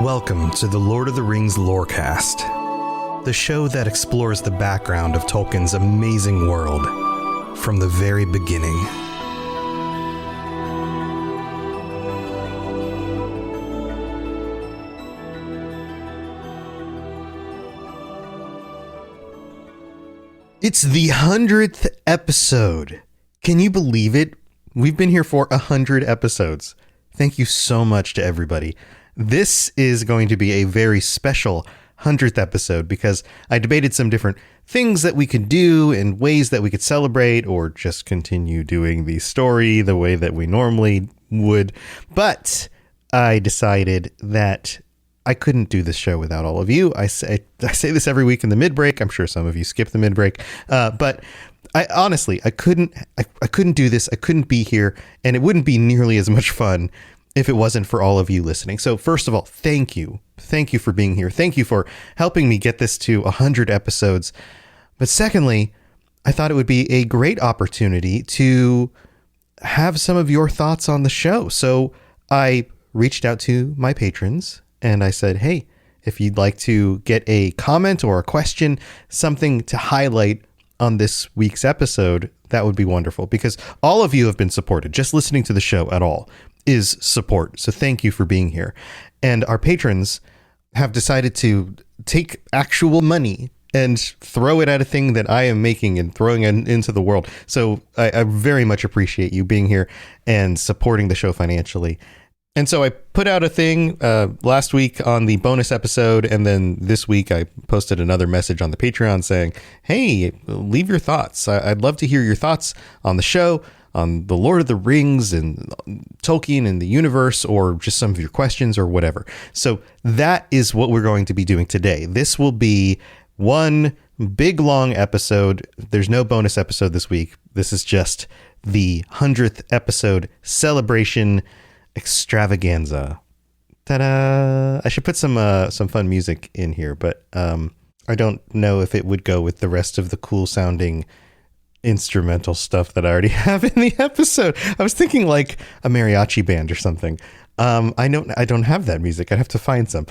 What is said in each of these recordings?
Welcome to the Lord of the Rings Lorecast, the show that explores the background of Tolkien's amazing world from the very beginning. It's the 100th episode. Can you believe it? We've been here for 100 episodes. Thank you so much to everybody. This is going to be a very special 100th episode because I debated some different things that we could do and ways that we could celebrate or just continue doing the story the way that we normally would. But I decided that I couldn't do this show without all of you. I say this every week in the mid-break. I'm sure some of you skip the mid-break. But I honestly couldn't do this. I couldn't be here, and it wouldn't be nearly as much fun if it wasn't for all of you listening. So first of all, thank you. Thank you for being here. Thank you for helping me get this to 100 episodes. But secondly, I thought it would be a great opportunity to have some of your thoughts on the show. So I reached out to my patrons and I said, hey, if you'd like to get a comment or a question, something to highlight on this week's episode, that would be wonderful because all of you have been supported. Just listening to the show at all is support. So thank you for being here. And our patrons have decided to take actual money and throw it at a thing that I am making and throwing it into the world. So I very much appreciate you being here and supporting the show financially. And so I put out a thing last week on the bonus episode. And then this week I posted another message on the Patreon saying, hey, leave your thoughts. I'd love to hear your thoughts on the show, on the Lord of the Rings and Tolkien and the universe, or just some of your questions or whatever. So that is what we're going to be doing today. This will be one big long episode. There's no bonus episode this week. This is just the 100th episode celebration extravaganza. Ta-da! I should put some fun music in here, but I don't know if it would go with the rest of the cool sounding instrumental stuff that I already have in the episode. I was thinking like a mariachi band or something. I don't have that music. I'd have to find some.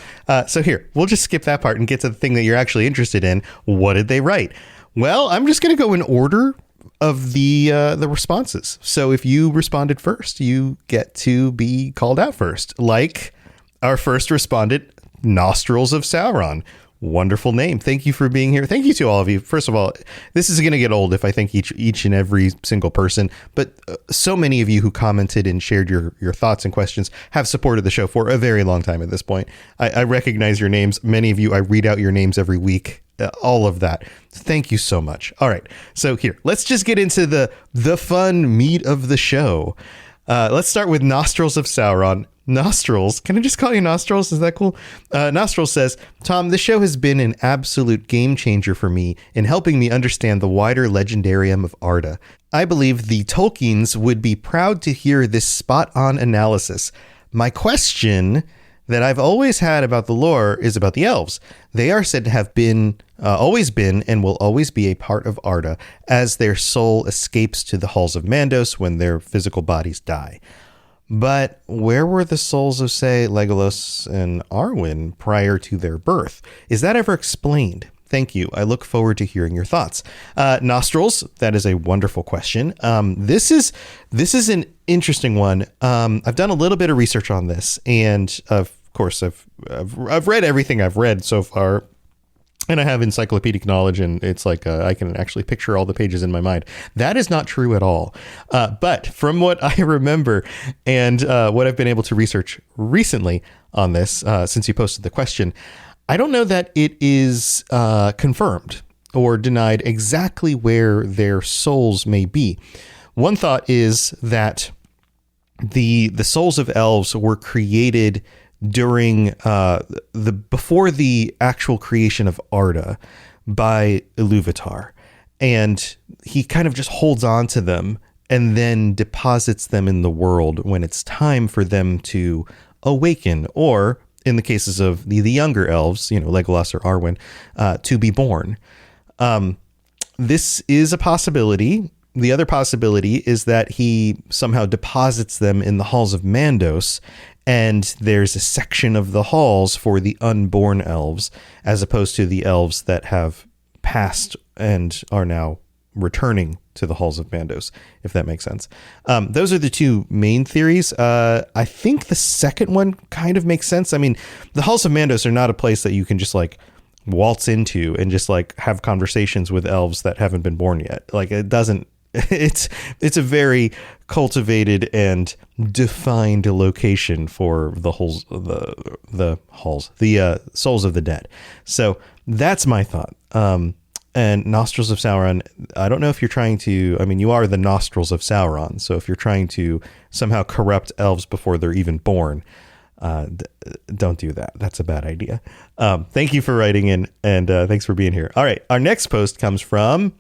So here, we'll just skip that part and get to the thing that you're actually interested in. What did they write? Well, I'm just going to go in order of the responses. So if you responded first, you get to be called out first. Like our first respondent, Nostrils of Sauron. Wonderful name. Thank you for being here. Thank you to all of you. First of all, this is going to get old if I thank each and every single person, but so many of you who commented and shared your thoughts and questions have supported the show for a very long time at this point. I recognize your names. Many of you, I read out your names every week. All of that. Thank you so much. All right. So here, let's just get into the fun meat of the show. Let's start with Nostrils of Sauron. Nostrils. Can I just call you Nostrils? Is that cool? Nostrils says, Tom, this show has been an absolute game changer for me in helping me understand the wider legendarium of Arda. I believe the Tolkiens would be proud to hear this spot-on analysis. My question that I've always had about the lore is about the elves. They are said to have been, always been, and will always be a part of Arda as their soul escapes to the halls of Mandos when their physical bodies die. But where were the souls of, say, Legolas and Arwen prior to their birth? Is that ever explained? Thank you. I look forward to hearing your thoughts. Nostrils, that is a wonderful question. This is an interesting one. I've done a little bit of research on this, and of course, I've read everything I've read so far. And I have encyclopedic knowledge, and it's like I can actually picture all the pages in my mind. That is not true at all. But from what I remember and what I've been able to research recently on this, since you posted the question, I don't know that it is confirmed or denied exactly where their souls may be. One thought is that the souls of elves were created during before the actual creation of Arda by Iluvatar, and he kind of just holds on to them and then deposits them in the world when it's time for them to awaken, or in the cases of the younger elves, Legolas or Arwen, to be born. This is a possibility. The other possibility is that he somehow deposits them in the halls of Mandos And there's a section of the halls for the unborn elves, as opposed to the elves that have passed and are now returning to the halls of Mandos, if that makes sense. Those are the two main theories. I think the second one kind of makes sense. I mean, the halls of Mandos are not a place that you can just like waltz into and just like have conversations with elves that haven't been born yet. Like it doesn't. It's a very cultivated and defined location for the halls, the souls of the dead. So that's my thought. And Nostrils of Sauron, I don't know if you're trying to, I mean, you are the nostrils of Sauron. So if you're trying to somehow corrupt elves before they're even born, don't do that. That's a bad idea. Thank you for writing in, and thanks for being here. All right. Our next post comes from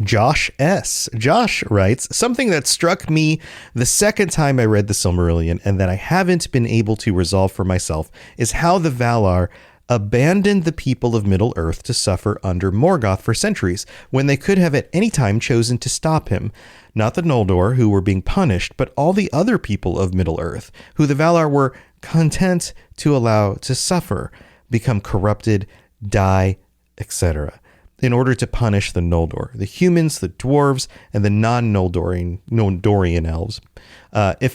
Josh S. Josh writes, something that struck me the second time I read the Silmarillion and that I haven't been able to resolve for myself is how the Valar abandoned the people of Middle-earth to suffer under Morgoth for centuries, when they could have at any time chosen to stop him. Not the Noldor, who were being punished, but all the other people of Middle-earth, who the Valar were content to allow to suffer, become corrupted, die, etc., in order to punish the Noldor, the humans, the dwarves, and the non-Noldorian elves. If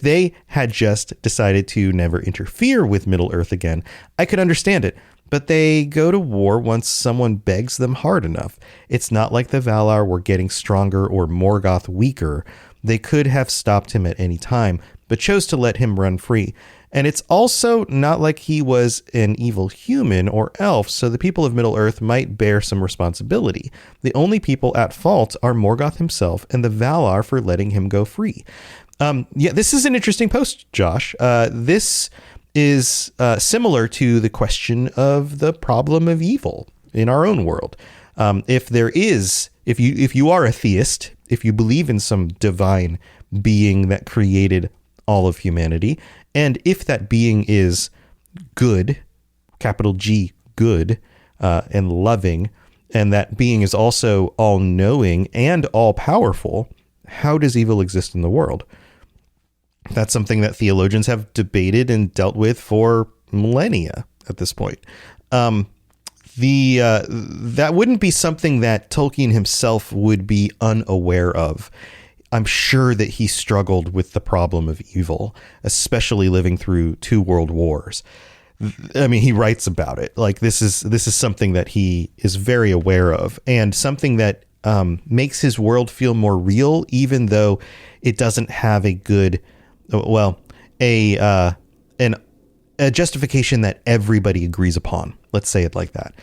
they had just decided to never interfere with Middle-earth again, I could understand it. But they go to war once someone begs them hard enough. It's not like the Valar were getting stronger or Morgoth weaker. They could have stopped him at any time, but chose to let him run free. And it's also not like he was an evil human or elf, so the people of Middle-earth might bear some responsibility. The only people at fault are Morgoth himself and the Valar for letting him go free. This is an interesting post, Josh. This is similar to the question of the problem of evil in our own world. If you are a theist, if you believe in some divine being that created all of humanity, and if that being is good, capital G, good, and loving, and that being is also all-knowing and all-powerful, how does evil exist in the world? That's something that theologians have debated and dealt with for millennia at this point. That wouldn't be something that Tolkien himself would be unaware of. I'm sure that he struggled with the problem of evil, especially living through 2 world wars. I mean, he writes about it. Like this is something that he is very aware of, and something that makes his world feel more real, even though it doesn't have a good, a justification that everybody agrees upon. Let's say it like that.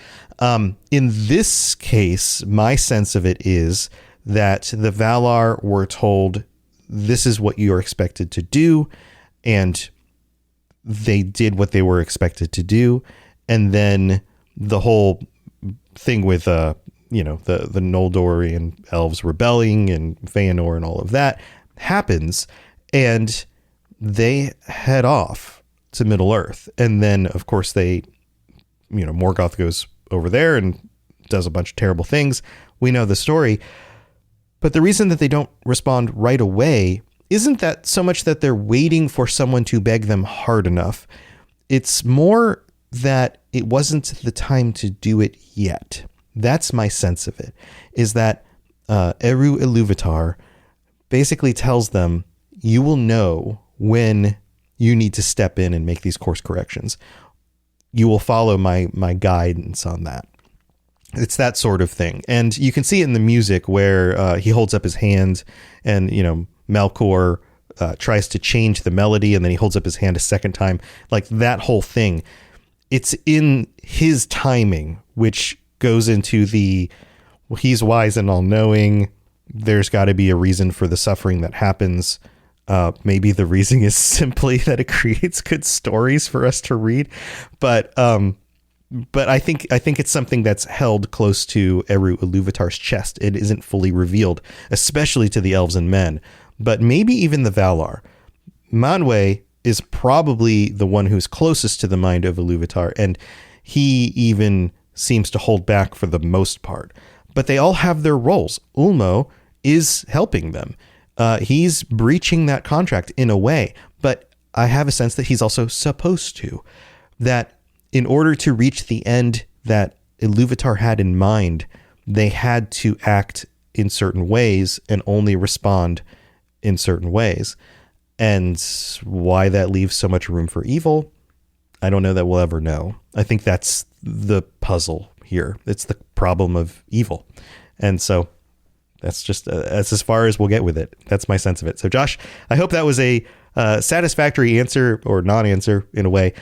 In this case, my sense of it is that the Valar were told, this is what you're expected to do, and they did what they were expected to do. And then the whole thing with, the Noldorian elves rebelling and Feanor and all of that happens, and they head off to Middle-earth. And then, of course, Morgoth goes over there and does a bunch of terrible things. We know the story. But the reason that they don't respond right away isn't that so much that they're waiting for someone to beg them hard enough. It's more that it wasn't the time to do it yet. That's my sense of it, is that Eru Ilúvatar basically tells them, you will know when you need to step in and make these course corrections. You will follow my guidance on that. It's that sort of thing. And you can see it in the music where he holds up his hand and, Melkor tries to change the melody, and then he holds up his hand a second time. Like that whole thing. It's in his timing, which goes into he's wise and all-knowing. There's got to be a reason for the suffering that happens. Maybe the reason is simply that it creates good stories for us to read. But I think it's something that's held close to Eru Ilúvatar's chest. It isn't fully revealed, especially to the elves and men, but maybe even the Valar. Manwë is probably the one who's closest to the mind of Ilúvatar, and he even seems to hold back for the most part. But they all have their roles. Ulmo is helping them. he's breaching that contract in a way, but I have a sense that he's also supposed to, that in order to reach the end that Iluvatar had in mind, they had to act in certain ways and only respond in certain ways. And why that leaves so much room for evil, I don't know that we'll ever know. I think that's the puzzle here. It's the problem of evil. And so that's just that's as far as we'll get with it. That's my sense of it. So Josh, I hope that was a satisfactory answer or non-answer in a way.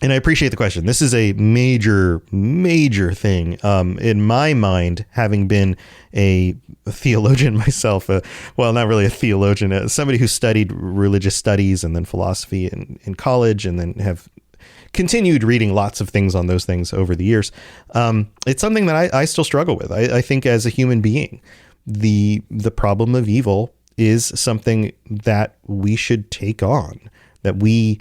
And I appreciate the question. This is a major, major thing. In my mind, having been a theologian myself, well, not really a theologian, somebody who studied religious studies and then philosophy in college, and then have continued reading lots of things on those things over the years. It's something that I still struggle with. I think as a human being, the problem of evil is something that we should take on, that we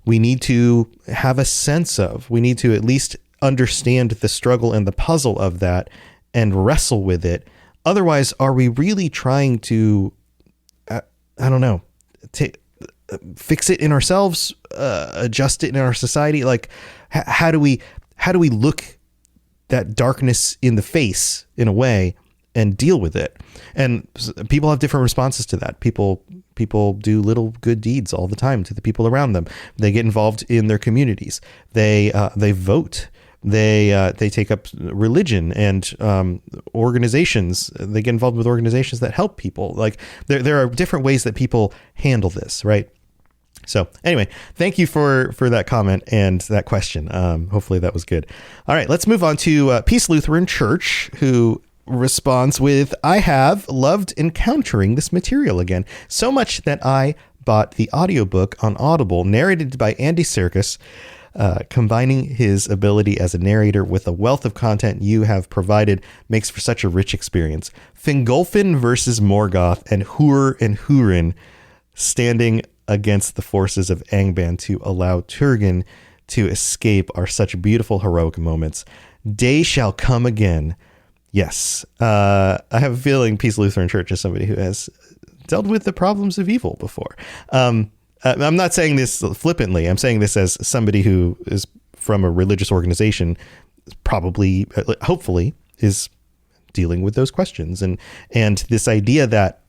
need to have a sense of. We need to at least understand the struggle and the puzzle of that and wrestle with it. Otherwise, are we really trying to, I don't know, fix it in ourselves, adjust it in our society? Like, how do we look that darkness in the face in a way and deal with it? And people have different responses to that. People do little good deeds all the time to the people around them. They get involved in their communities. They vote. They take up religion and organizations. They get involved with organizations that help people. Like there are different ways that people handle this, right? So anyway, thank you for that comment and that question. Hopefully that was good. All right, let's move on to Peace Lutheran Church, who responds with, I have loved encountering this material again, so much that I bought the audiobook on Audible, narrated by Andy Serkis. Combining his ability as a narrator with the wealth of content you have provided makes for such a rich experience. Fingolfin versus Morgoth, and Hur and Húrin standing against the forces of Angband to allow Turgon to escape are such beautiful, heroic moments. Day shall come again. Yes, I have a feeling Peace Lutheran Church is somebody who has dealt with the problems of evil before. I'm not saying this flippantly. I'm saying this as somebody who is from a religious organization, probably, hopefully, is dealing with those questions. And this idea that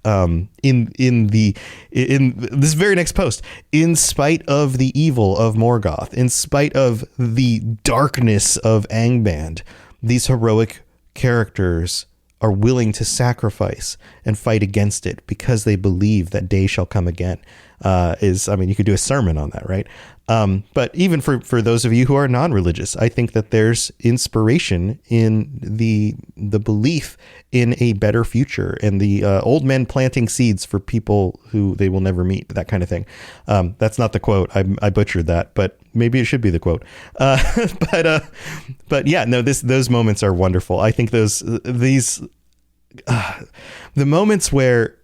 in this very next post, in spite of the evil of Morgoth, in spite of the darkness of Angband, these heroic characters are willing to sacrifice and fight against it because they believe that day shall come again. You could do a sermon on that, right? But even for those of you who are non-religious, I think that there's inspiration in the belief in a better future and the old men planting seeds for people who they will never meet, that kind of thing. That's not the quote. I butchered that, but maybe it should be the quote. But yeah, no, those moments are wonderful. I think the moments where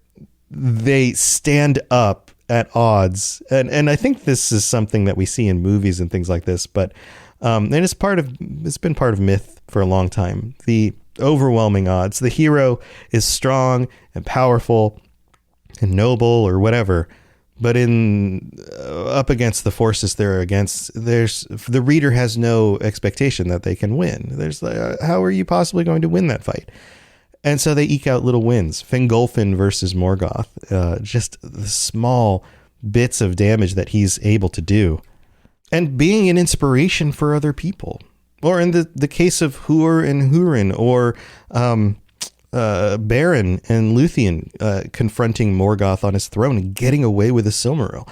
they stand up at odds, and I think this is something that we see in movies and things like this, but and it's been part of myth for a long time. The overwhelming odds. The hero is strong and powerful and noble or whatever, but up against the forces the reader has no expectation that they can win. There's how are you possibly going to win that fight? And so they eke out little wins. Fingolfin versus Morgoth, just the small bits of damage that he's able to do, and being an inspiration for other people. Or in the case of Hur and Húrin, or Beren and Luthien confronting Morgoth on his throne and getting away with a Silmaril.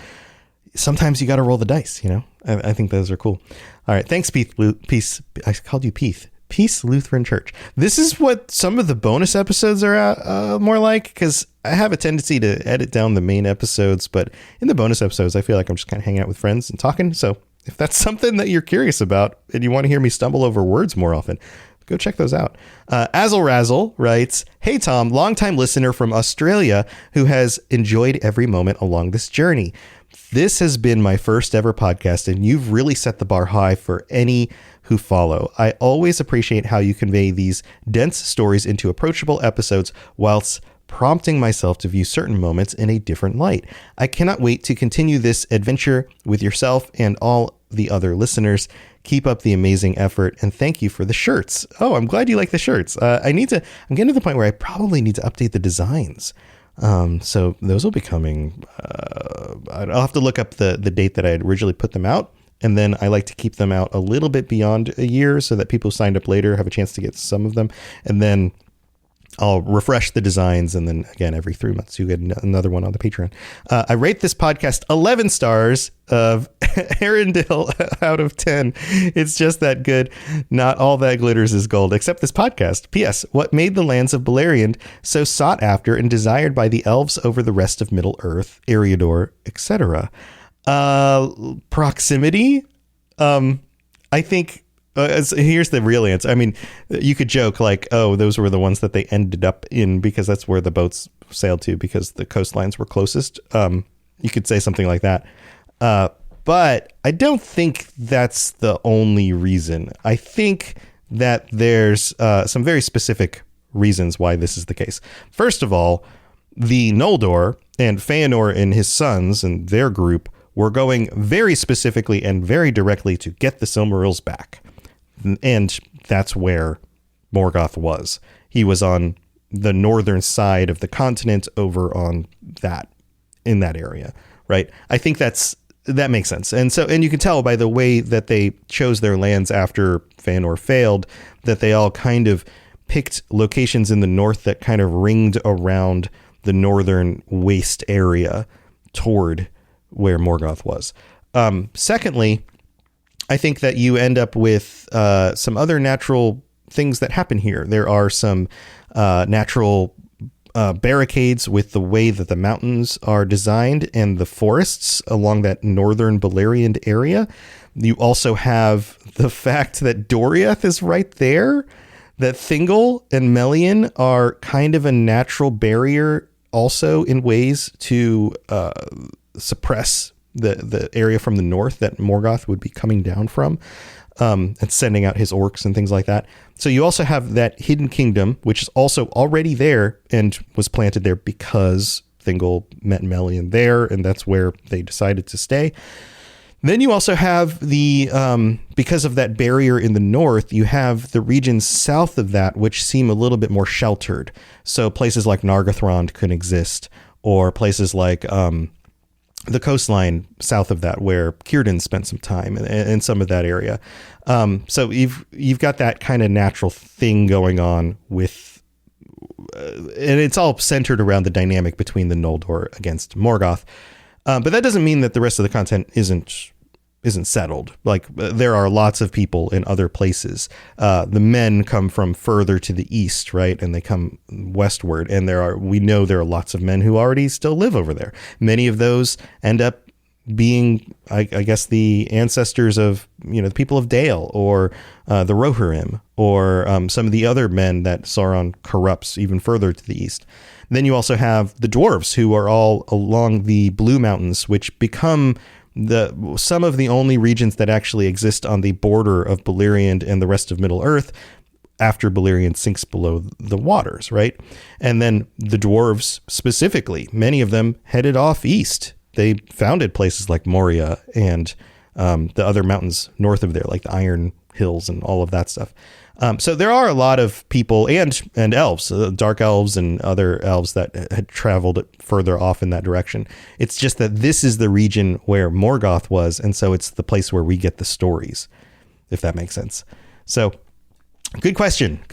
Sometimes you got to roll the dice, you know. I think those are cool. All right, thanks, Peace. I called you Peace. Peace Lutheran Church. This is what some of the bonus episodes are more like, because I have a tendency to edit down the main episodes, but in the bonus episodes, I feel like I'm just kind of hanging out with friends and talking. So if that's something that you're curious about and you want to hear me stumble over words more often, go check those out. Azel Razzle writes, "Hey Tom, longtime listener from Australia who has enjoyed every moment along this journey. This has been my first ever podcast, and you've really set the bar high for any who follow. I always appreciate how you convey these dense stories into approachable episodes whilst prompting myself to view certain moments in a different light. I cannot wait to continue this adventure with yourself and all the other listeners. Keep up the amazing effort, and thank you for the shirts. Oh, I'm glad you like the shirts. I'm getting to the point where I probably need to update the designs. So those will be coming. I'll have to look up the date that I had originally put them out. And then I like to keep them out a little bit beyond a year so that people who signed up later have a chance to get some of them. And then I'll refresh the designs. And then again, every 3 months, you get another one on the Patreon. I rate this podcast 11 stars of Arendelle out of 10. It's just that good. Not all that glitters is gold, except this podcast. P.S. What made the lands of Beleriand so sought after and desired by the elves over the rest of Middle Earth, Eriador, etc.? Proximity. I think here's the real answer. I mean, you could joke like, oh, those were the ones that they ended up in because that's where the boats sailed to because the coastlines were closest. You could say something like that. But I don't think that's the only reason. I think that there's some very specific reasons why this is the case. First of all, the Noldor and Feanor and his sons and their group were going very specifically and very directly to get the Silmarils back. And that's where Morgoth was. He was on the northern side of the continent over on in that area, right? I think that makes sense. And you can tell by the way that they chose their lands after Feanor failed, that they all kind of picked locations in the north that kind of ringed around the northern waste area toward where Morgoth was. Secondly, I think that you end up with some other natural things that happen here. There are some natural barricades with the way that the mountains are designed and the forests along that northern Beleriand area. You also have the fact that Doriath is right there, that Thingol and Melian are kind of a natural barrier also in ways to suppress the area from the north that Morgoth would be coming down from, and sending out his orcs and things like that. So you also have that hidden kingdom, which is also already there and was planted there because Thingol met Melian there, and that's where they decided to stay. Then you also have because of that barrier in the north, you have the regions south of that, which seem a little bit more sheltered. So places like Nargothrond could exist, or places like the coastline south of that, where Círdan spent some time in some of that area. So you've got that kind of natural thing going on with, and it's all centered around the dynamic between the Noldor against Morgoth. But that doesn't mean that the rest of the content isn't settled. Like there are lots of people in other places. The men come from further to the east, right? And they come westward. And we know there are lots of men who already still live over there. Many of those end up being, I guess, the ancestors of, the people of Dale or the Rohirrim or some of the other men that Sauron corrupts even further to the east. Then you also have the dwarves who are all along the Blue Mountains, which become some of the only regions that actually exist on the border of Beleriand and the rest of Middle Earth after Beleriand sinks below the waters, right? And then the dwarves specifically, many of them headed off east. They founded places like Moria and the other mountains north of there, like the Iron Hills and all of that stuff. So there are a lot of people and elves, dark elves and other elves that had traveled further off in that direction. It's just that this is the region where Morgoth was, and so it's the place where we get the stories, if that makes sense. So good question,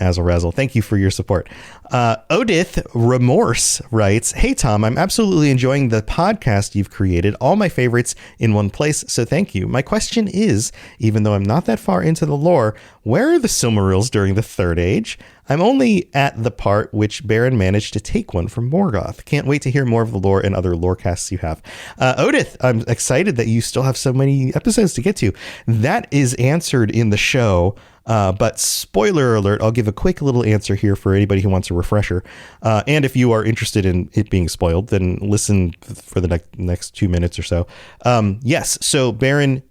Azrazel. Thank you for your support. Odith Remorse writes, "Hey Tom, I'm absolutely enjoying the podcast you've created. All my favorites in one place, so thank you. My question is, even though I'm not that far into the lore, where are the Silmarils during the Third Age? I'm only at the part which Beren managed to take one from Morgoth. Can't wait to hear more of the lore and other lorecasts you have." Odith, I'm excited that you still have so many episodes to get to. That is answered in the show. But spoiler alert, I'll give a quick little answer here for anybody who wants a refresher. And if you are interested in it being spoiled, then listen for the next 2 minutes or so. Yes. So Beren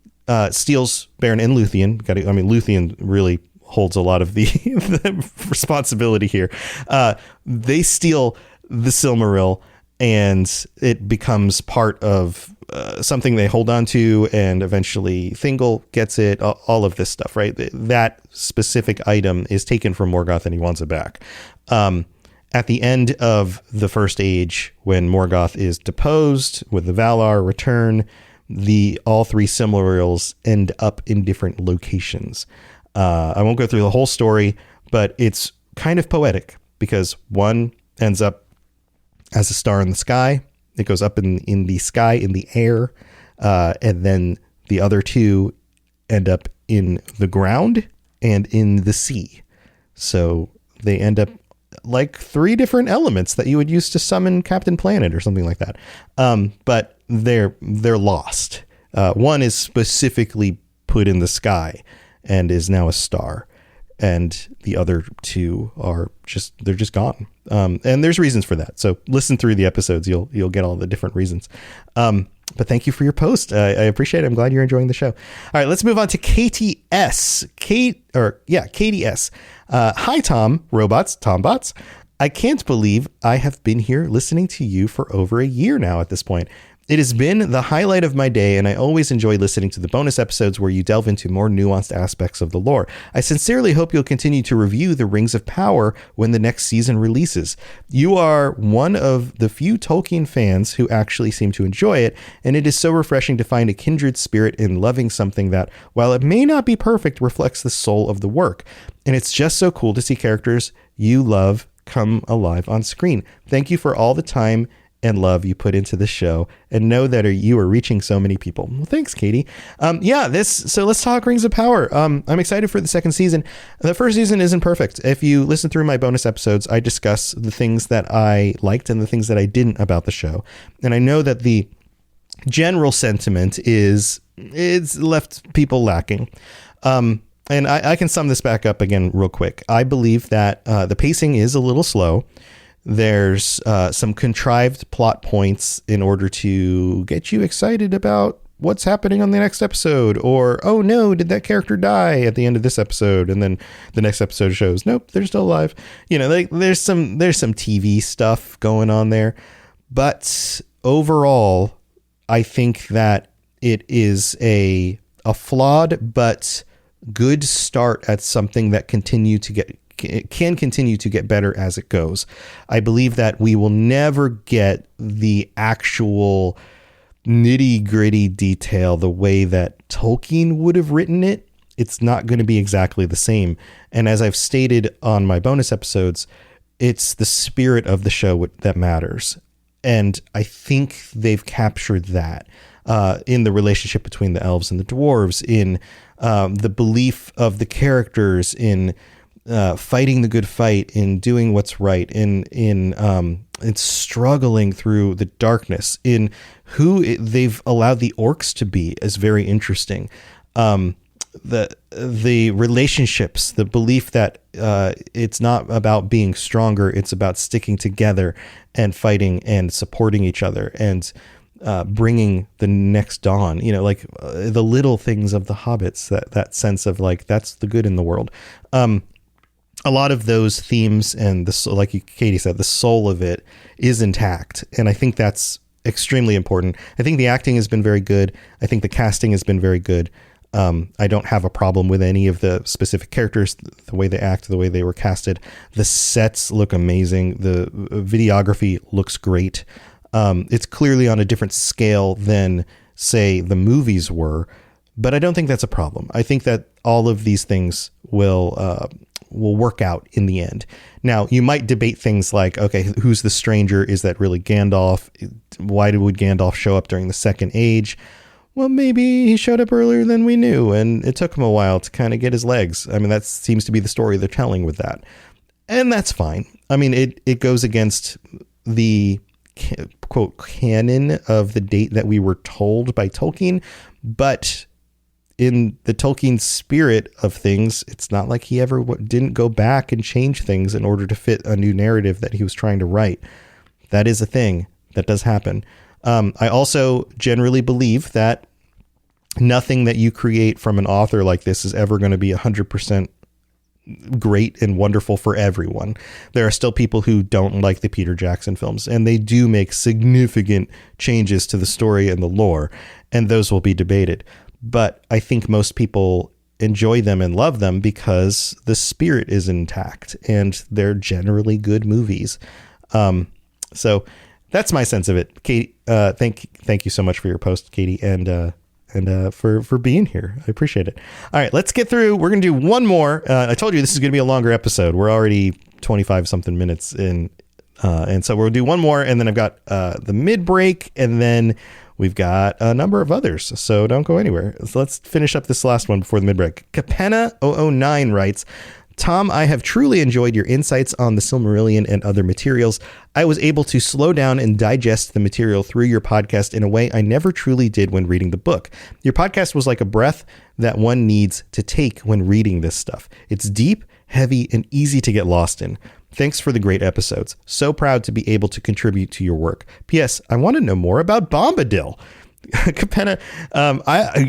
steals Beren and Luthien. Luthien really holds a lot of the, the responsibility here. They steal the Silmaril, and it becomes part of something they hold on to, and eventually Thingol gets it, all of this stuff, right? That specific item is taken from Morgoth and he wants it back. At the end of the First Age, when Morgoth is deposed, with the Valar return, all three Silmarils end up in different locations. I won't go through the whole story, but it's kind of poetic because one ends up as a star in the sky. It goes up in the sky, in the air. And then the other two end up in the ground and in the sea. So they end up like three different elements that you would use to summon Captain Planet or something like that. But they're lost. One is specifically put in the sky and is now a star. And the other two are they're just gone. And there's reasons for that. So listen through the episodes. You'll get all the different reasons. But thank you for your post. I appreciate it. I'm glad you're enjoying the show. All right, let's move on to KTS. KDS. Hi, Tombots. I can't believe I have been here listening to you for over a year now at this point. It has been the highlight of my day, and I always enjoy listening to the bonus episodes where you delve into more nuanced aspects of the lore. I sincerely hope you'll continue to review The Rings of Power when the next season releases. You are one of the few Tolkien fans who actually seem to enjoy it, and it is so refreshing to find a kindred spirit in loving something that, while it may not be perfect, reflects the soul of the work. And it's just so cool to see characters you love come alive on screen. Thank you for all the time and love you put into the show, and know that you are reaching so many people. Well, thanks, Katie. So let's talk Rings of Power. I'm excited for the second season. The first season isn't perfect. If you listen through my bonus episodes, I discuss the things that I liked and the things that I didn't about the show. And I know that the general sentiment is it's left people lacking. And I can sum this back up again real quick. I believe that the pacing is a little slow. There's some contrived plot points in order to get you excited about what's happening on the next episode, or, oh no, did that character die at the end of this episode? And then the next episode shows, nope, they're still alive. You know, there's some TV stuff going on there. But overall, I think that it is a flawed but good start at something that can continue to get better as it goes. I believe that we will never get the actual nitty gritty detail the way that Tolkien would have written it. It's not going to be exactly the same. And as I've stated on my bonus episodes, it's the spirit of the show that matters. And I think they've captured that in the relationship between the elves and the dwarves, in the belief of the characters, in fighting the good fight, in doing what's right, in struggling through the darkness, in who they've allowed the orcs to be is very interesting. The relationships, the belief that it's not about being stronger, it's about sticking together and fighting and supporting each other and bringing the next dawn, like the little things of the hobbits, that sense of like, that's the good in the world. A lot of those themes and like Katie said, the soul of it is intact. And I think that's extremely important. I think the acting has been very good. I think the casting has been very good. I don't have a problem with any of the specific characters, the way they act, the way they were casted. The sets look amazing. The videography looks great. It's clearly on a different scale than, say, the movies were, but I don't think that's a problem. I think that all of these things will work out in the end. Now, you might debate things like, okay, who's the stranger? Is that really Gandalf? Why would Gandalf show up during the Second Age? Well, maybe he showed up earlier than we knew, and it took him a while to kind of get his legs. I mean, that seems to be the story they're telling with that. And that's fine. I mean, it goes against the quote canon of the date that we were told by Tolkien, but in the Tolkien spirit of things, it's not like he ever didn't go back and change things in order to fit a new narrative that he was trying to write. That is a thing that does happen. I also generally believe that nothing that you create from an author like this is ever going to be 100% great and wonderful for everyone. There are still people who don't like the Peter Jackson films, and they do make significant changes to the story and the lore, and those will be debated. But I think most people enjoy them and love them because the spirit is intact, and they're generally good movies. So that's my sense of it. Katie, thank you so much for your post, Katie, and for being here. I appreciate it. All right, let's get through. We're going to do one more. I told you this is going to be a longer episode. We're already 25 something minutes in. And so we'll do one more, and then I've got the mid break, and then we've got a number of others. So don't go anywhere. So let's finish up this last one before the mid break. Capenna009 writes, Tom, I have truly enjoyed your insights on the Silmarillion and other materials. I was able to slow down and digest the material through your podcast in a way I never truly did when reading the book. Your podcast was like a breath that one needs to take when reading this stuff. It's deep, heavy, and easy to get lost in. Thanks for the great episodes. So proud to be able to contribute to your work. P.S. I want to know more about Bombadil. Capenna,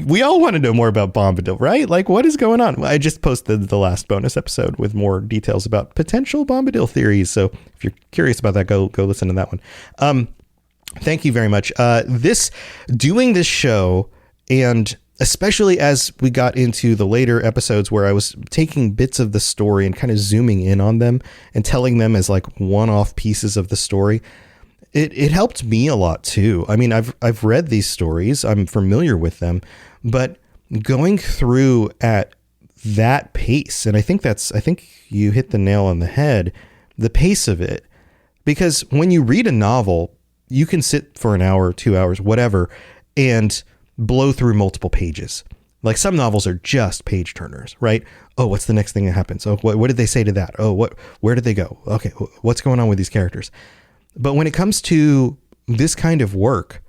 we all want to know more about Bombadil, right? Like, what is going on? I just posted the last bonus episode with more details about potential Bombadil theories. So if you're curious about that, go listen to that one. Thank you very much. Doing this show, and especially as we got into the later episodes where I was taking bits of the story and kind of zooming in on them and telling them as like one-off pieces of the story, it helped me a lot too. I mean, I've read these stories, I'm familiar with them, but going through at that pace, and I think you hit the nail on the head, the pace of it, because when you read a novel, you can sit for an hour, 2 hours, whatever, and blow through multiple pages. Like some novels are just page turners, right? Oh, what's the next thing that happens? Oh, what did they say to that? Oh, where did they go? Okay, what's going on with these characters? But when it comes to this kind of work,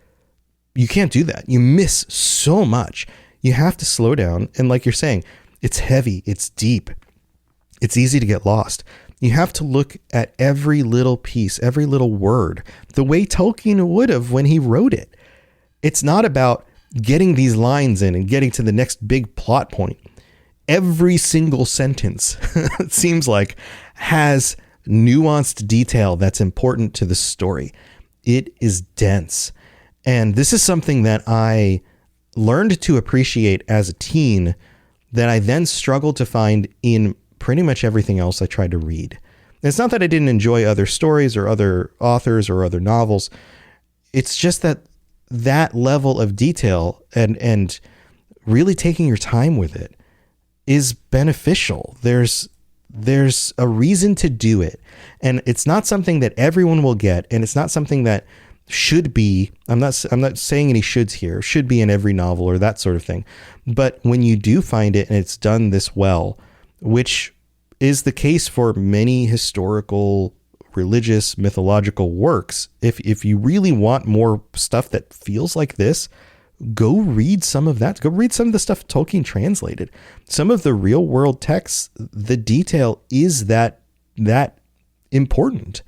you can't do that. You miss so much. You have to slow down. And like you're saying, it's heavy, it's deep, it's easy to get lost. You have to look at every little piece, every little word, the way Tolkien would have when he wrote it. It's not about getting these lines in and getting to the next big plot point. Every single sentence, it seems like, has nuanced detail that's important to the story. It is dense. And this is something that I learned to appreciate as a teen that I then struggled to find in pretty much everything else I tried to read. It's not that I didn't enjoy other stories or other authors or other novels. It's just that level of detail and really taking your time with it is beneficial. There's a reason to do it. And it's not something that everyone will get. And it's not something that should be, I'm not saying any shoulds here, should be in every novel or that sort of thing. But when you do find it and it's done this well, which is the case for many historical, religious, mythological works, if you really want more stuff that feels like this, go read some of that. Go read some of the stuff Tolkien translated. Some of the real world texts, the detail is that important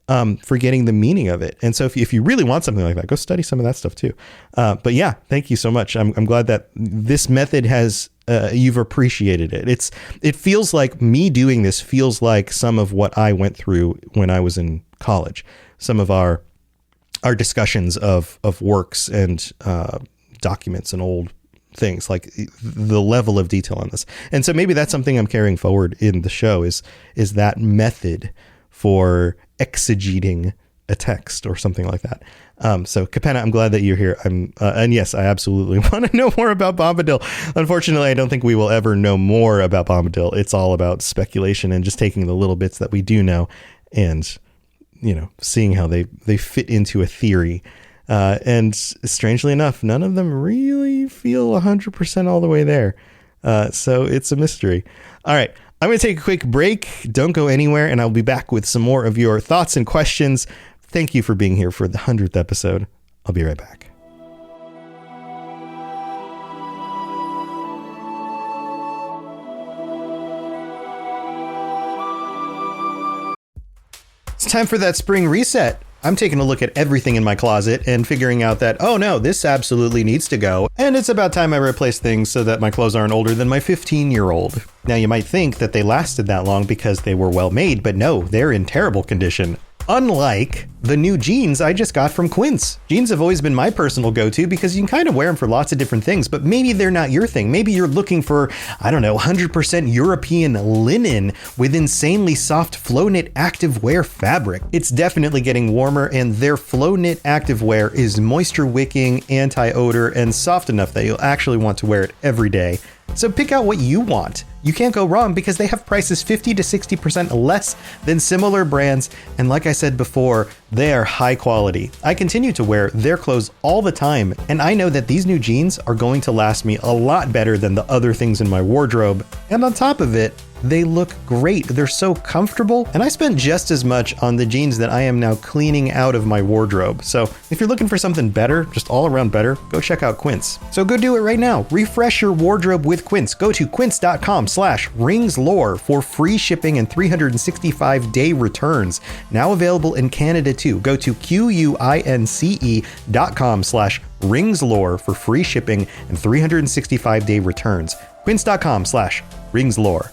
for getting the meaning of it. And so if you really want something like that, go study some of that stuff too. But yeah, thank you so much. I'm glad that this method has, you've appreciated it. It feels like me doing this feels like some of what I went through when I was in college. Some of our discussions of works and documents and old things, like the level of detail on this. And so maybe that's something I'm carrying forward in the show is that method for exegeting a text or something like that. So Capenna, I'm glad that you're here. And yes, I absolutely want to know more about Bombadil. Unfortunately, I don't think we will ever know more about Bombadil. It's all about speculation and just taking the little bits that we do know and, seeing how they fit into a theory. And strangely enough, none of them really feel 100% all the way there. So it's a mystery. All right. I'm going to take a quick break. Don't go anywhere, and I'll be back with some more of your thoughts and questions. Thank you for being here for the 100th episode. I'll be right back. It's time for that spring reset. I'm taking a look at everything in my closet and figuring out that, oh no, this absolutely needs to go. And it's about time I replace things so that my clothes aren't older than my 15-year-old. Now you might think that they lasted that long because they were well made, but no, they're in terrible condition. Unlike the new jeans I just got from Quince. Jeans have always been my personal go-to because you can kind of wear them for lots of different things, but maybe they're not your thing. Maybe you're looking for, 100% European linen with insanely soft flow knit activewear fabric. It's definitely getting warmer, and their flow knit activewear is moisture wicking, anti-odor, and soft enough that you'll actually want to wear it every day. So pick out what you want. You can't go wrong because they have prices 50 to 60% less than similar brands. And like I said before, they are high quality. I continue to wear their clothes all the time, and I know that these new jeans are going to last me a lot better than the other things in my wardrobe. And on top of it, they look great. They're so comfortable, and I spent just as much on the jeans that I am now cleaning out of my wardrobe. So if you're looking for something better, just all around better, go check out Quince. So go do it right now. Refresh your wardrobe with Quince. Go to quince.com/ringslore for free shipping and 365-day returns. Now available in Canada too. Go to quince.com/ringslore for free shipping and 365-day returns. Quince.com/ringslore.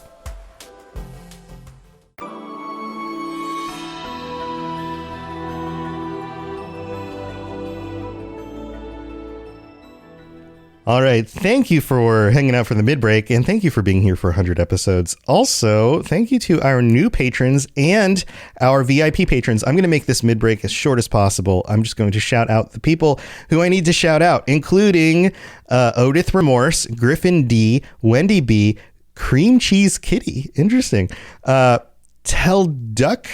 All right. Thank you for hanging out for the mid-break, and thank you for being here for 100 episodes. Also, thank you to our new patrons and our VIP patrons. I'm going to make this mid-break as short as possible. I'm just going to shout out the people who I need to shout out, including Odith Remorse, Griffin D, Wendy B, Cream Cheese Kitty. Interesting. Telduck,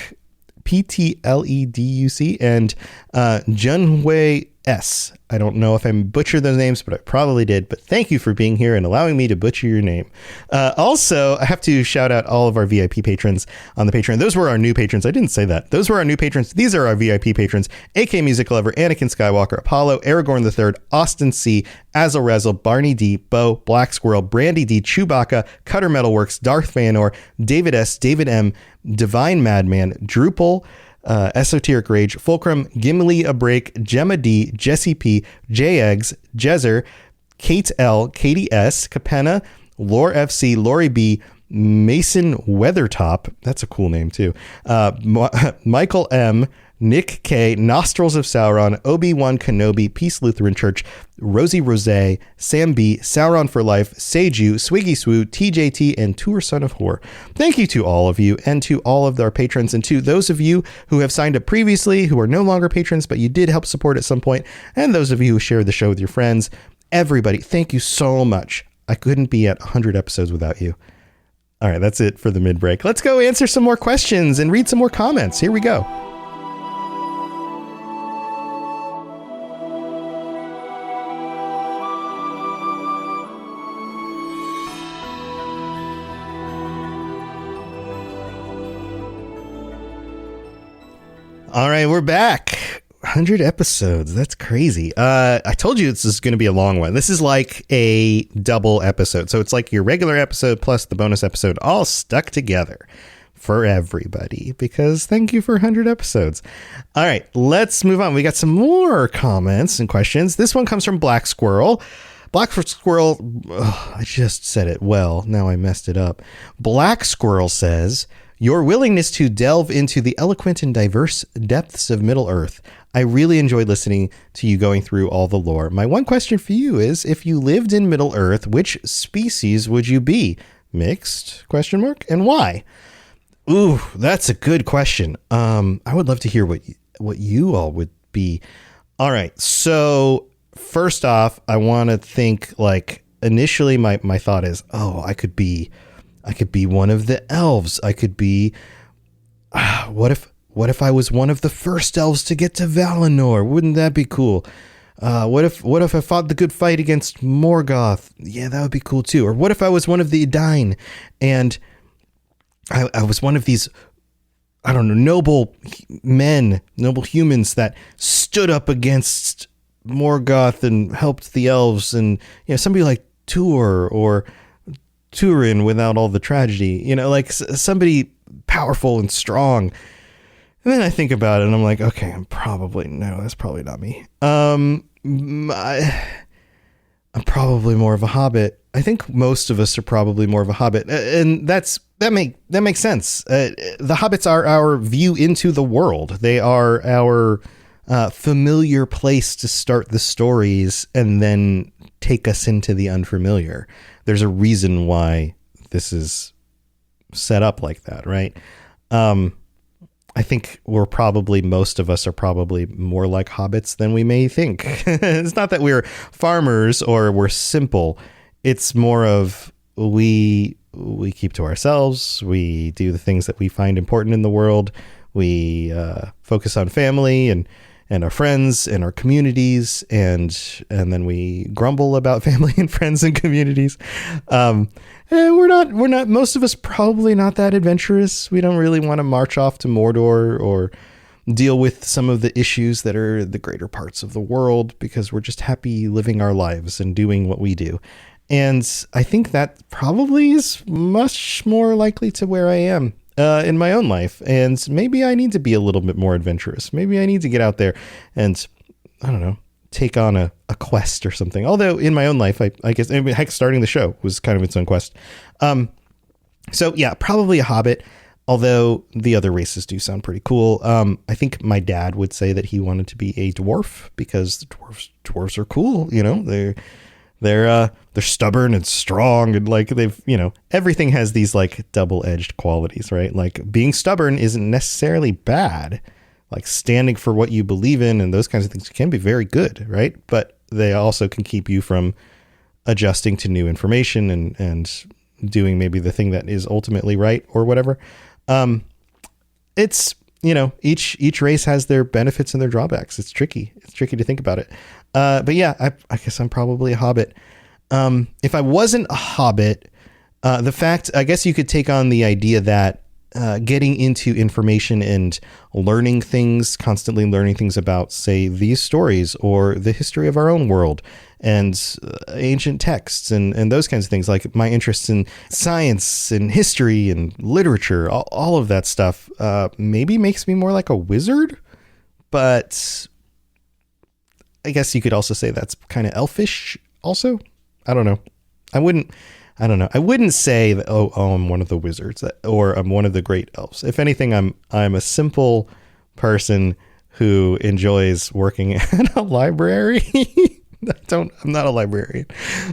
PTLEDUC, and Junhui S. I don't know if I butchered those names, but I probably did. But thank you for being here and allowing me to butcher your name. Also, I have to shout out all of our VIP patrons on the Patreon. Those were our new patrons. I didn't say that. Those were our new patrons. These are our VIP patrons. AK Music Lover, Anakin Skywalker, Apollo, Aragorn III, Austin C, Azel Razzle, Barney D, Bo, Black Squirrel, Brandy D, Chewbacca, Cutter Metalworks, Darth Vanor, David S, David M, Divine Madman, Drupal, Esoteric Rage, Fulcrum, Gimli a Break, Gemma D, Jesse P, J Eggs, Jezer, Kate L, Katie S, Capenna, Lore FC, Lori B, Mason Weathertop, that's a cool name too, Michael M, Nick K, Nostrils of Sauron, Obi-Wan Kenobi, Peace Lutheran Church, Rosie Rose, Sam B, Sauron for Life, Seju, Swiggy Swoo, TJT, and Tour Son of Whore. Thank you to all of you and to all of our patrons, and to those of you who have signed up previously, who are no longer patrons, but you did help support at some point, and those of you who shared the show with your friends. Everybody, thank you so much. I couldn't be at 100 episodes without you. All right, that's it for the mid-break. Let's go answer some more questions and read some more comments. Here we go. All right, we're back. 100 episodes. That's crazy. I told you this is going to be a long one. This is like a double episode. So it's like your regular episode plus the bonus episode all stuck together for everybody, because thank you for 100 episodes. All right, let's move on. We got some more comments and questions. This one comes from Black Squirrel. Black Squirrel, I just said it well. Now I messed it up. Black Squirrel says, your willingness to delve into the eloquent and diverse depths of Middle-earth. I really enjoyed listening to you going through all the lore. My one question for you is, if you lived in Middle-earth, which species would you be? Mixed? ? And why? Ooh, that's a good question. I would love to hear what you all would be. All right. So first off, I want to think, like, initially my thought is, I could be one of the elves. I could be, what if I was one of the first elves to get to Valinor? Wouldn't that be cool? What if I fought the good fight against Morgoth? Yeah, that would be cool too. Or what if I was one of the Edain and I was one of these, I don't know, noble men, noble humans that stood up against Morgoth and helped the elves, and somebody like Tuor or Turin without all the tragedy, like somebody powerful and strong. And then I think about it and I'm like, okay, that's probably not me. I'm probably more of a hobbit. I think most of us are probably more of a hobbit, and that makes sense. The hobbits are our view into the world. They are our familiar place to start the stories and then take us into the unfamiliar. There's a reason why this is set up like that, right? I think most of us are probably more like hobbits than we may think. It's not that we're farmers or we're simple. It's more of we keep to ourselves. We do the things that we find important in the world. We focus on family and our friends and our communities, and then we grumble about family and friends and communities. And we're not, most of us probably not that adventurous. We don't really want to march off to Mordor or deal with some of the issues that are the greater parts of the world, because we're just happy living our lives and doing what we do. And I think that probably is much more likely to where I am in my own life. And maybe I need to be a little bit more adventurous. Maybe I need to get out there and, I don't know, take on a quest or something. Although in my own life, I guess, heck, starting the show was kind of its own quest. So yeah, probably a hobbit, although the other races do sound pretty cool. I think my dad would say that he wanted to be a dwarf because dwarves are cool. You know, they're stubborn and strong, and like everything has these like double-edged qualities, right? Like being stubborn isn't necessarily bad. Like standing for what you believe in and those kinds of things can be very good, right? But they also can keep you from adjusting to new information and doing maybe the thing that is ultimately right or whatever. It's, each race has their benefits and their drawbacks. It's tricky. It's tricky to think about it. But yeah, I guess I'm probably a hobbit. If I wasn't a hobbit, I guess you could take on the idea that getting into information and constantly learning things about, say, these stories or the history of our own world and ancient texts and those kinds of things, like my interests in science and history and literature, all of that stuff, maybe makes me more like a wizard. But I guess you could also say that's kind of elfish also. I don't know. I wouldn't say that, I'm one of the wizards or I'm one of the great elves. If anything, I'm a simple person who enjoys working at a library. I'm not a librarian.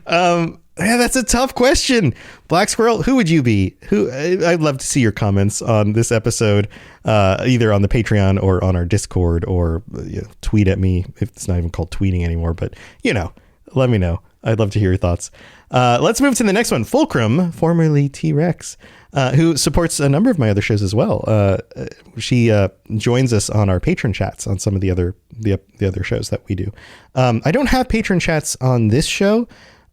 Yeah, that's a tough question. Black Squirrel, who would you be? I'd love to see your comments on this episode, either on the Patreon or on our Discord, or tweet at me. If it's not even called tweeting anymore, but let me know. I'd love to hear your thoughts. Let's move to the next one. Fulcrum, formerly T-Rex, who supports a number of my other shows as well. She joins us on our patron chats on some of the other shows that we do. I don't have patron chats on this show.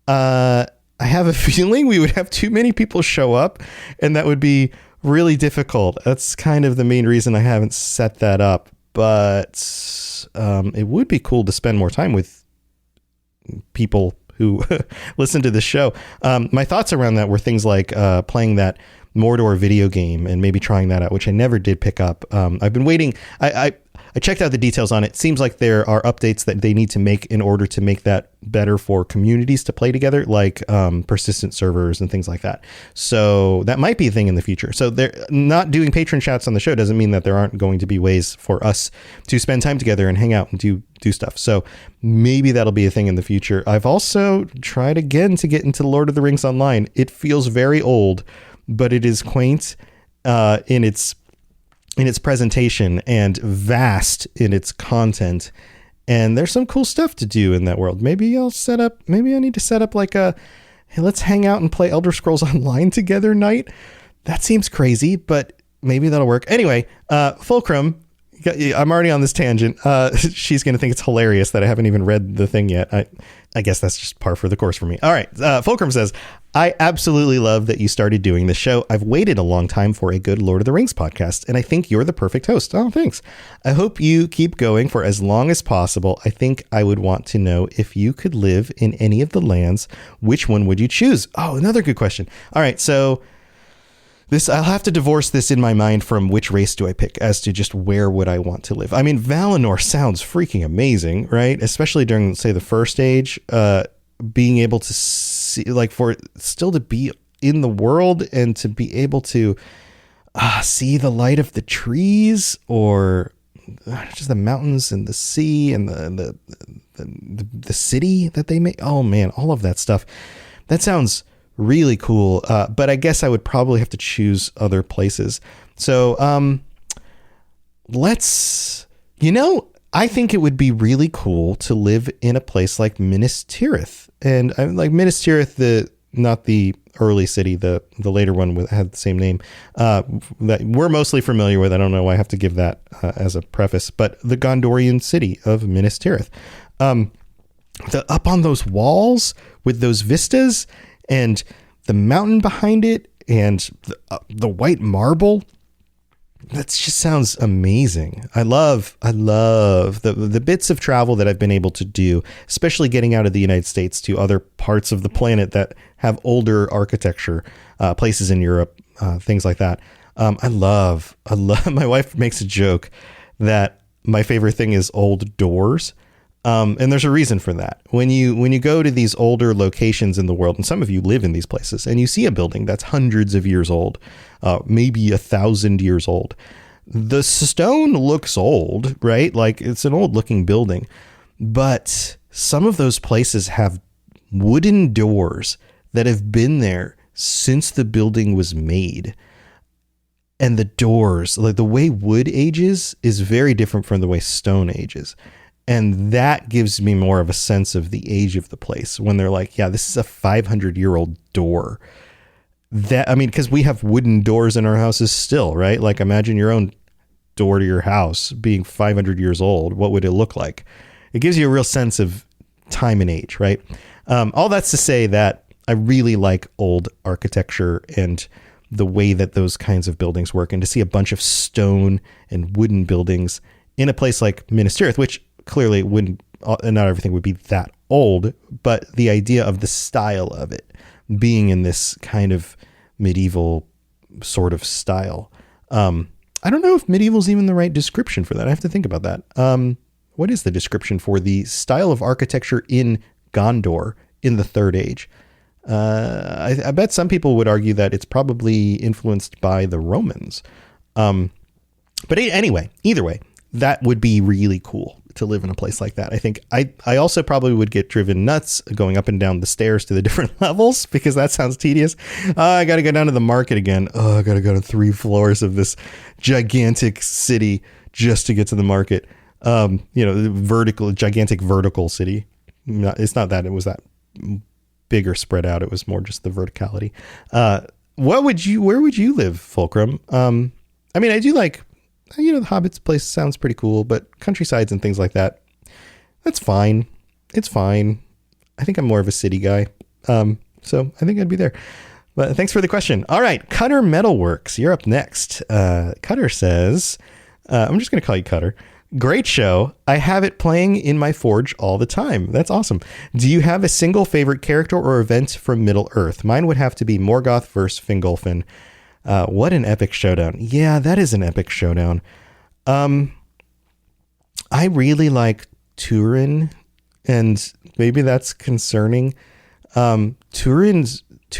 I have a feeling we would have too many people show up, and that would be really difficult. That's kind of the main reason I haven't set that up. But it would be cool to spend more time with people who listen to this show. My thoughts around that were things like playing that Mordor video game and maybe trying that out, which I never did pick up. I've been waiting. I checked out the details on it. Seems like there are updates that they need to make in order to make that better for communities to play together, like persistent servers and things like that. So that might be a thing in the future. So they're not doing patron chats on the show doesn't mean that there aren't going to be ways for us to spend time together and hang out and do stuff. So maybe that'll be a thing in the future. I've also tried again to get into Lord of the Rings Online. It feels very old, but it is quaint in its presentation and vast in its content. And there's some cool stuff to do in that world. Maybe I need to set up like hey, let's hang out and play Elder Scrolls Online together night. That seems crazy, but maybe that'll work. Anyway, Fulcrum, I'm already on this tangent. She's going to think it's hilarious that I haven't even read the thing yet. I guess that's just par for the course for me. All right. Fulcrum says, I absolutely love that you started doing this show. I've waited a long time for a good Lord of the Rings podcast, and I think you're the perfect host. Oh, thanks. I hope you keep going for as long as possible. I think I would want to know, if you could live in any of the lands, which one would you choose? Oh, another good question. All right. So I'll have to divorce this in my mind from which race do I pick as to just where would I want to live. I mean, Valinor sounds freaking amazing, right? Especially during, say, the first age, being able to see, like, for it still to be in the world and to be able to see the light of the trees, or just the mountains and the sea and the city that they make. Oh man, all of that stuff. That sounds really cool. But I guess I would probably have to choose other places. So, I think it would be really cool to live in a place like Minas Tirith. And like Minas Tirith, not the early city, the later one had the same name, that we're mostly familiar with. I don't know why I have to give that as a preface, but the Gondorian city of Minas Tirith. Up on those walls with those vistas and the mountain behind it and the white marble. That just sounds amazing. I love the bits of travel that I've been able to do, especially getting out of the United States to other parts of the planet that have older architecture, places in Europe, things like that. I love, my wife makes a joke that my favorite thing is old doors. And there's a reason for that. When you go to these older locations in the world, and some of you live in these places, and you see a building that's hundreds of years old, maybe 1,000 years old, the stone looks old, right? Like it's an old looking building, but some of those places have wooden doors that have been there since the building was made. And the doors, like the way wood ages is very different from the way stone ages. And that gives me more of a sense of the age of the place when they're like, yeah, this is a 500-year-old door. Because we have wooden doors in our houses still, right? Like imagine your own door to your house being 500 years old. What would it look like? It gives you a real sense of time and age, right? All that's to say that I really like old architecture and the way that those kinds of buildings work, and to see a bunch of stone and wooden buildings in a place like Minas Tirith, which clearly wouldn't, not everything would be that old, but the idea of the style of it being in this kind of medieval sort of style. I don't know if medieval is even the right description for that. I have to think about that. What is the description for the style of architecture in Gondor in the Third Age? I bet some people would argue that it's probably influenced by the Romans. But anyway, either way, that would be really cool to live in a place like that. I think I also probably would get driven nuts going up and down the stairs to the different levels, because that sounds tedious. I got to go down to the market again. I got to go to 3 floors of this gigantic city just to get to the market. Gigantic vertical city. It's not that it was that big or spread out. It was more just the verticality. Where would you live, Fulcrum? I do like, the Hobbit's place sounds pretty cool, but countrysides and things like that, that's fine. It's fine. I think I'm more of a city guy. So I think I'd be there. But thanks for the question. All right. Cutter Metalworks, you're up next. Cutter says, I'm just going to call you Cutter. Great show. I have it playing in my Forge all the time. That's awesome. Do you have a single favorite character or event from Middle-earth? Mine would have to be Morgoth versus Fingolfin. What an epic showdown. Yeah, that is an epic showdown. I really like Turin, and maybe that's concerning. Turin.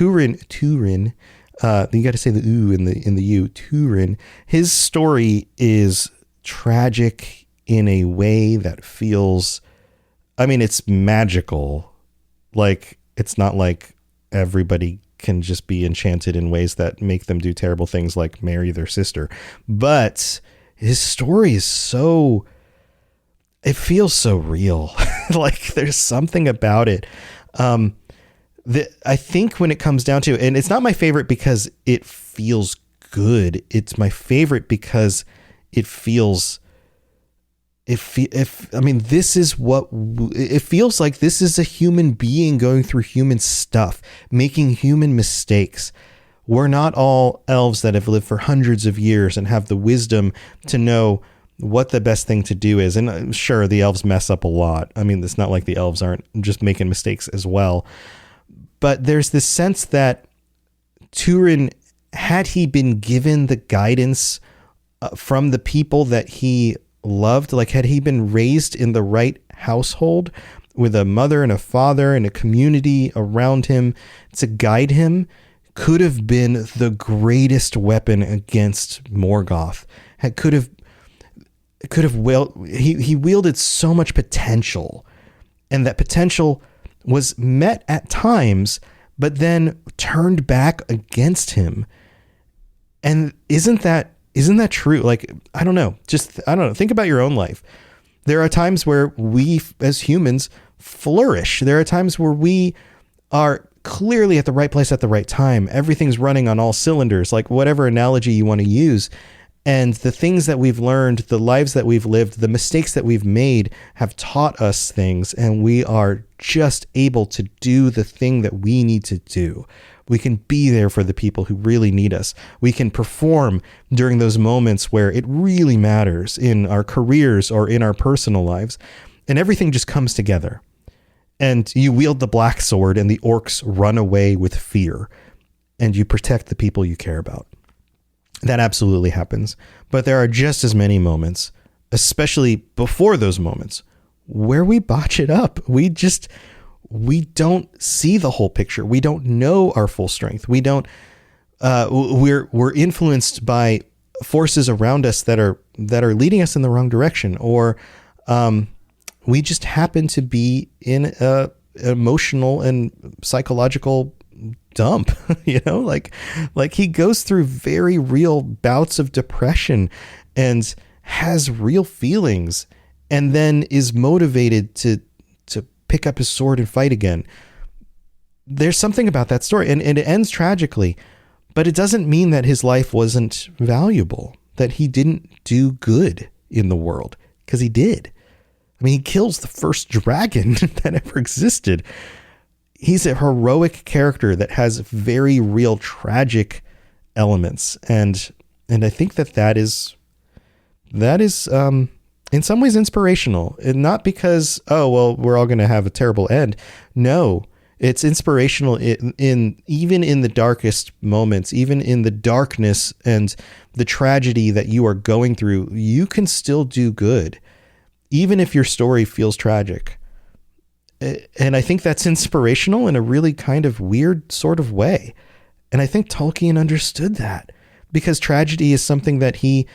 You got to say the ooh in the U. Turin. His story is tragic in a way that feels, it's magical. Like, it's not like everybody can just be enchanted in ways that make them do terrible things like marry their sister. But his story is it feels so real. Like there's something about it. I think when it comes down to it, and it's not my favorite because it feels good. It's my favorite because it feels, this is what it feels like. This is a human being going through human stuff, making human mistakes. We're not all elves that have lived for hundreds of years and have the wisdom to know what the best thing to do is. And sure, the elves mess up a lot. It's not like the elves aren't just making mistakes as well. But there's this sense that Turin had he been given the guidance from the people that he loved, like had he been raised in the right household with a mother and a father and a community around him to guide him, could have been the greatest weapon against Morgoth. He wielded so much potential, and that potential was met at times, but then turned back against him. And isn't that true? Like, I don't know. Think about your own life. There are times where we as humans flourish. There are times where we are clearly at the right place at the right time. Everything's running on all cylinders, like whatever analogy you want to use. And the things that we've learned, the lives that we've lived, the mistakes that we've made have taught us things, and we are just able to do the thing that we need to do. We can be there for the people who really need us. We can perform during those moments where it really matters in our careers or in our personal lives, and everything just comes together. And you wield the black sword and the orcs run away with fear, and you protect the people you care about. That absolutely happens. But there are just as many moments, especially before those moments, where we botch it up. We don't see the whole picture. We don't know our full strength. We're influenced by forces around us that are leading us in the wrong direction, or we just happen to be in a emotional and psychological dump, like he goes through very real bouts of depression and has real feelings, and then is motivated to pick up his sword and fight again. There's something about that story, and it ends tragically, but it doesn't mean that his life wasn't valuable, that he didn't do good in the world, because he did. I mean, he kills the first dragon that ever existed. He's a heroic character that has very real tragic elements. And I think that is in some ways inspirational, and not because, oh, well, we're all going to have a terrible end. No, it's inspirational even in the darkest moments, even in the darkness and the tragedy that you are going through, you can still do good, even if your story feels tragic. And I think that's inspirational in a really kind of weird sort of way. And I think Tolkien understood that, because tragedy is something that he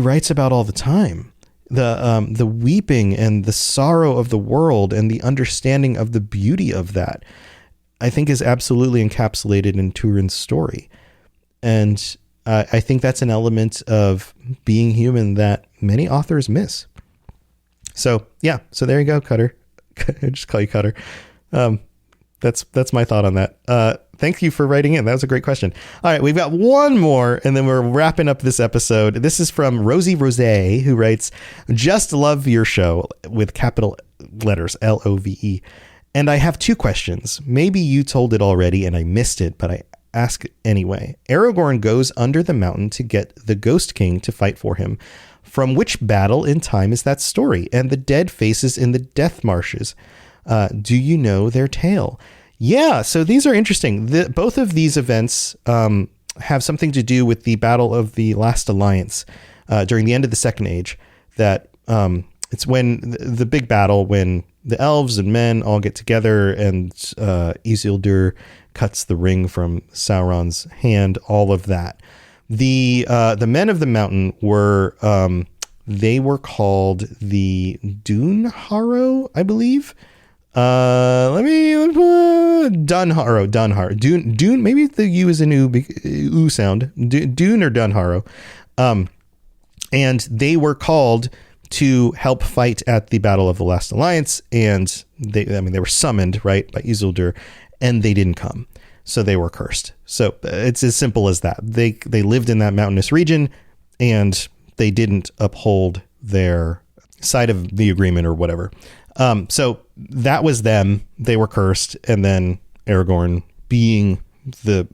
writes about all the time. The weeping and the sorrow of the world and the understanding of the beauty of that, I think, is absolutely encapsulated in Turin's story. And I think that's an element of being human that many authors miss. So yeah, so there you go, Cutter. I just call you Cutter. That's my thought on that. Thank you for writing in. That was a great question. All right, we've got one more, and then we're wrapping up this episode. This is from Rosie Rose, who writes, "Just love your show," with capital letters, LOVE. "And I have two questions. Maybe you told it already and I missed it, but I ask anyway. Aragorn goes under the mountain to get the Ghost King to fight for him. From which battle in time is that story? And the dead faces in the Death Marshes, do you know their tale?" Yeah, so these are interesting. Both of these events have something to do with the Battle of the Last Alliance during the end of the Second Age. That it's when the big battle, when the elves and men all get together and Isildur cuts the ring from Sauron's hand. All of that. The men of the mountain were they were called the Dunharrow, I believe. Dunharrow. Dune. Maybe the U is an oo sound. Dune or Dunharrow. And they were called to help fight at the Battle of the Last Alliance, and they were summoned, right, by Isildur, and they didn't come. So they were cursed. So it's as simple as that. They lived in that mountainous region, and they didn't uphold their side of the agreement or whatever. So that was them. They were cursed. And then Aragorn, being the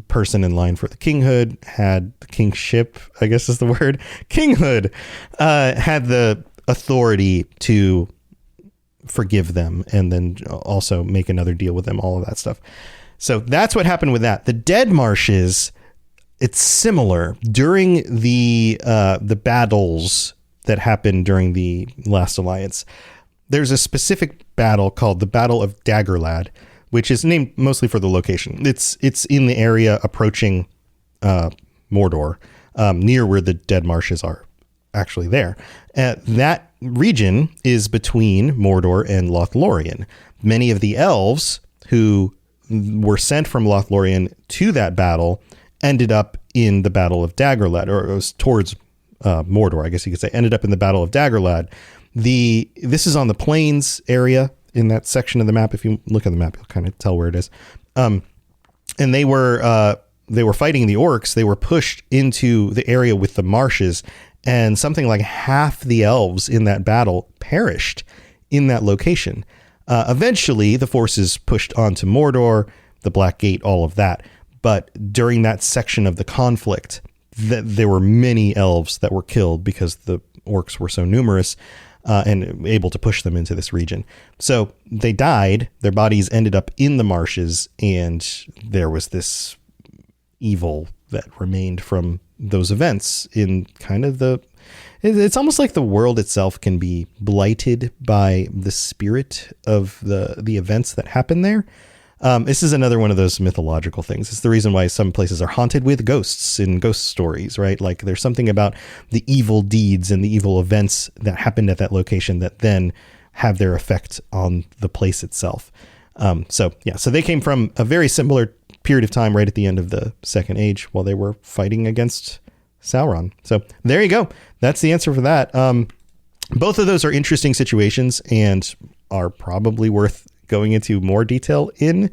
person in line for the kinghood, had the kingship, I guess is the word, kinghood, had the authority to forgive them and then also make another deal with them, all of that stuff. So that's what happened with that. The Dead Marshes, it's similar. During the battles that happened during the Last Alliance, there's a specific battle called the Battle of Daggerlad, which is named mostly for the location. It's in the area approaching Mordor, near where the Dead Marshes are actually there. That region is between Mordor and Lothlorien. Many of the elves who were sent from Lothlorien to that battle ended up in the Battle of Daggerlad, or it was towards Mordor, I guess you could say, ended up in the Battle of Daggerlad. This is on the plains area in that section of the map. If you look at the map, you'll kind of tell where it is. And they were fighting the orcs. They were pushed into the area with the marshes, and something like half the elves in that battle perished in that location. Eventually, the forces pushed onto Mordor, the Black Gate, all of that. But during that section of the conflict, there were many elves that were killed because the orcs were so numerous and able to push them into this region. So they died. Their bodies ended up in the marshes, and there was this evil that remained from those events in kind of it's almost like the world itself can be blighted by the spirit of the events that happen there. This is another one of those mythological things. It's the reason why some places are haunted with ghosts in ghost stories, right? Like there's something about the evil deeds and the evil events that happened at that location that then have their effect on the place itself. So they came from a very similar period of time right at the end of the Second Age while they were fighting against Sauron. So there you go. That's the answer for that. Both of those are interesting situations and are probably worth going into more detail in,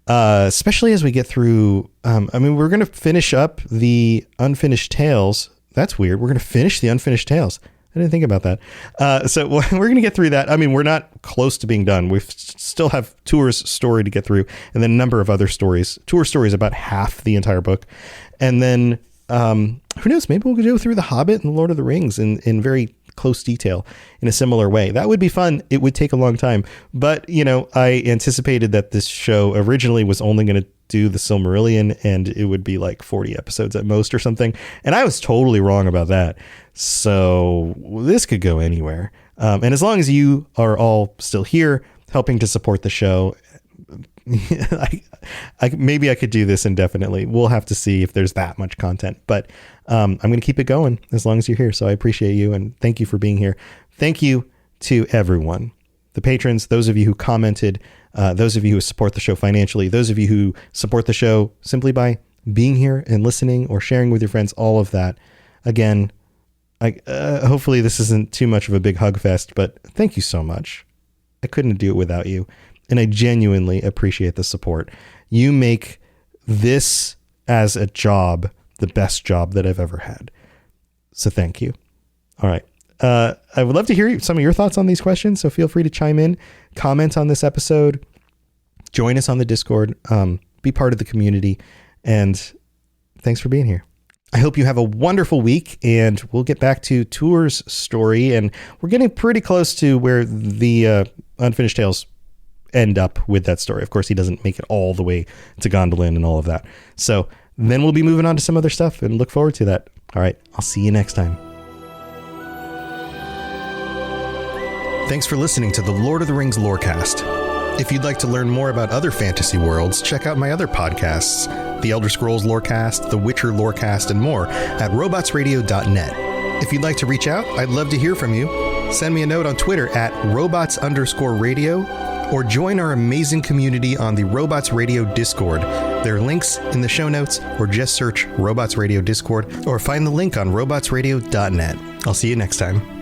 especially as we get through. We're going to finish up the Unfinished Tales. That's weird. We're going to finish the Unfinished Tales. I didn't think about that. So we're going to get through that. I mean, we're not close to being done. We still have Tuor's story to get through, and then a number of other stories. Tuor's story is about half the entire book. And then who knows, maybe we'll go through The Hobbit and Lord of the Rings in very close detail in a similar way. That would be fun. It would take a long time. But, I anticipated that this show originally was only going to do the Silmarillion, and it would be like 40 episodes at most or something. And I was totally wrong about that. So this could go anywhere. And as long as you are all still here helping to support the show, maybe I could do this indefinitely. We'll have to see if there's that much content, but I'm going to keep it going as long as you're here. So I appreciate you and thank you for being here. Thank you to everyone, the patrons, those of you who commented, those of you who support the show financially, those of you who support the show simply by being here and listening or sharing with your friends, all of that. Again, hopefully this isn't too much of a big hug fest, but thank you so much. I couldn't do it without you. And I genuinely appreciate the support. You make this as a job the best job that I've ever had. So thank you. All right. I would love to hear some of your thoughts on these questions. So feel free to chime in, comment on this episode, join us on the Discord, be part of the community. And thanks for being here. I hope you have a wonderful week, and we'll get back to Tuor's story. And we're getting pretty close to where the Unfinished Tales end up with that story. Of course, he doesn't make it all the way to Gondolin and all of that. So then we'll be moving on to some other stuff and look forward to that. All right. I'll see you next time. Thanks for listening to the Lord of the Rings Lorecast. If you'd like to learn more about other fantasy worlds, check out my other podcasts, The Elder Scrolls Lorecast, The Witcher Lorecast, and more at robotsradio.net. If you'd like to reach out, I'd love to hear from you. Send me a note on Twitter at robots_radio, or join our amazing community on the Robots Radio Discord. There are links in the show notes, or just search Robots Radio Discord, or find the link on robotsradio.net. I'll see you next time.